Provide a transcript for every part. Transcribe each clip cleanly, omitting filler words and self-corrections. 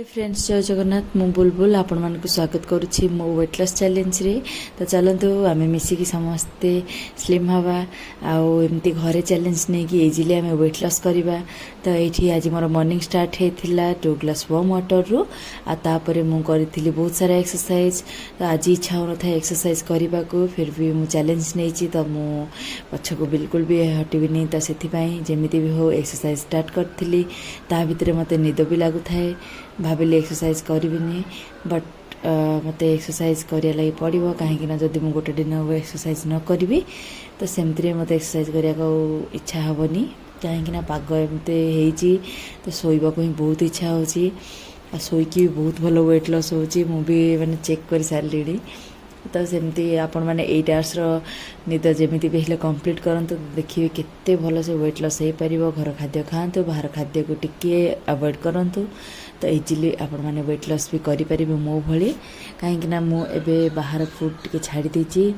Hi friends, जय जगन्नाथ। मु बुलबुल आपण मानक स्वागत करुच्ची मो वेट लॉस चैलेंज रे। तो चलतु आम मिसिकी समस्ते स्लिम हवा आमती घरे चैलेंज नहीं कि इजिली आम वेट लॉस करवा। तो ये आज मोर मॉर्निंग स्टार्ट होता 2 ग्लास वार्म वाटर रु आपर मुझे बहुत सारा एक्सरसाइज। तो आज इच्छा हो था एक्सरसाइज करने को, फिर भी मुझे चैलेंज नहीं तो मु पछ को बिल्कुल भी हटबी नहीं। तो से जमी भी हो एक्सरसाइज स्टार्ट करी ता भितर मत निद भी लगुए भाविली एक्सरसाइज करिबिनी। बट मत एक्सरसाइज करिया लगी पड़ो कहीं जदि मुझे गोटे दिन एक्सरसाइज न करी तो सेमती मत एक्सरसाइज करने को इच्छा हेनी। कहीं पाग एमती तो शोक ही बहुत इच्छा हो शोकी बहुत भल वेट लॉस हो मैंने चेक कर सारे। तो सेमती आपण मैंने 8 आवर्स निद जमी भी हेल्ले कंप्लीट करंतु देखिए केते भल से वेट लॉस हो पार। घर खाद्य खातु, बाहर खाद्य को टिके अवॉइड करंतु तो इजिली आपण मैंने वेट लॉस भी करें मो भली। कहीं मुझे बाहर फूड टे छाड़ी देची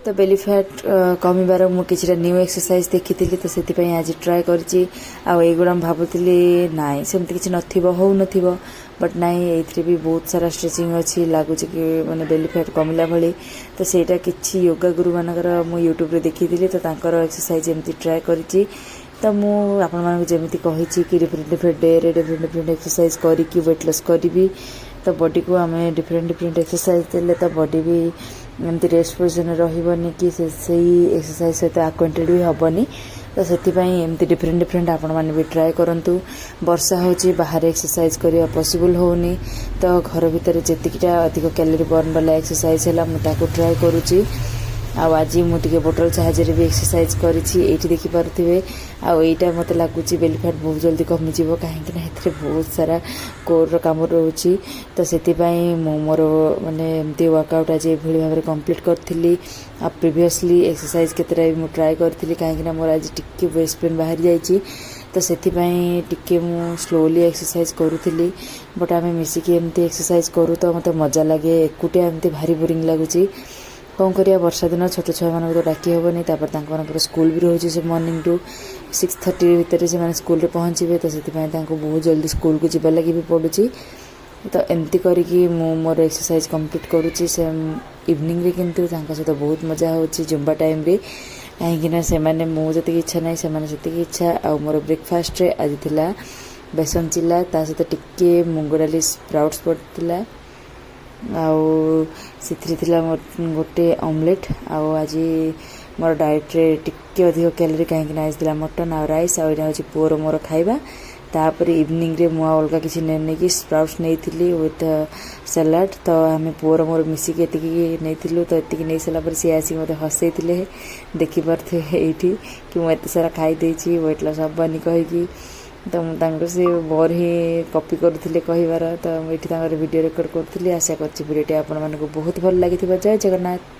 तो बेली फैट कमिबार मुझे न्यू एक्सरसाइज देखी तो से आज ट्राए करुड़ा भावुली नाई सेमती किसी नथिबो बट नाई ये भी बहुत सारा स्ट्रेचिंग अच्छी लगुच कि मैंने बेली फैट कमिला भली। तो सेटा किसी योगा गुरु मानकर मु यूट्यूब रे देखी तो तांकर एक्सरसाइज एमती ट्राए करी। तो मुझे आपण मानक जमी कही कि डिफरेंट डे रे डिफरेंट एक्सरसाइज करी वेट लॉस करी। तो बॉडी को आम डिफरेंट एक्सरसाइज देले तो बॉडी भी एमती रेस्ट पोजिशन रही कि से एक्सरसाइज सहित आक्वेंटेड भी हेनी। तो से एमती डिफरेंट आपण मैंने भी ट्राए करूँ। वर्षा हो बाहर एक्सरसाइज करने पॉसिबल होनी तो घर भितर जीटा अधिक कैलोरी बर्न वाला एक्सरसाइज है मुझे ट्राए करुच्ची। आज मुझे बोतल साहाଯ୍य भी एक्सरसाइज करी देखिपे। आईटा मत लगुच बेली फैट बहुत जल्दी कमिज कहीं बहुत सारा कोर काम रोचे। तो से मोर माने एमती वर्कआउट आज भाई भाव में कंप्लीट करी। प्रीवियसली एक्सरसाइज केतरा भी ट्राए करी कहीं मोर आज टिके वेस्ट पेन बाहरी जाइए। तो से टिके मु स्लोली एक्सरसाइज करूली। बट आम मिसिकी एमती एक्सरसाइज करूँ तो मत मजा लगे। एकुटिया एमती भारी बोरिंग लगुच कौन करिया। वर्षा दिन छोट छुआ मान तो डाकी हेनी स्कूल भी रोचे से मॉर्निंग टू 6:30 भितर से स्कूल पहुँचे। तो से बहुत जल्दी स्कूल को जीवा लगी भी पड़ुची। तो एमती करके मोर एक्सरसाइज कंप्लीट करुच्ची से इवनिंग रे किंतु सहित बहुत मजा हो जुम्बा टाइम रे कहीं से मुझे इच्छा ना से इच्छा। आ मोर ब्रेकफास्ट रे आज थिला बेसन चिल्ला ता सहित टिके मूंग डाली स्प्राउट्स पड़ता आला गोटे ऑमलेट। आज मोर डाइट रे टिके अधिक कैलोरी कहीं आसाला मटन आ राइस आईटा हूँ पुअर मोर खाइबा। तापर इवनिंग रे मुआ अलग किसी नहीं कि स्प्राउट्स नहीं विथ सलाड। तो आम पुअर मोर मिसिकी नहीं तो ये नहीं सारापर सी आसिक मत हसई देखिपे ये कि मुझे सारा खाई वेट लॉस हबानी कहीकि। तो से बोर ही कॉपी करुले कहबार। तो ये वीडियो रिकॉर्ड करुँगी। आशा करी भिडियो आपण मानक बहुत भल लगी। जय जगन्नाथ।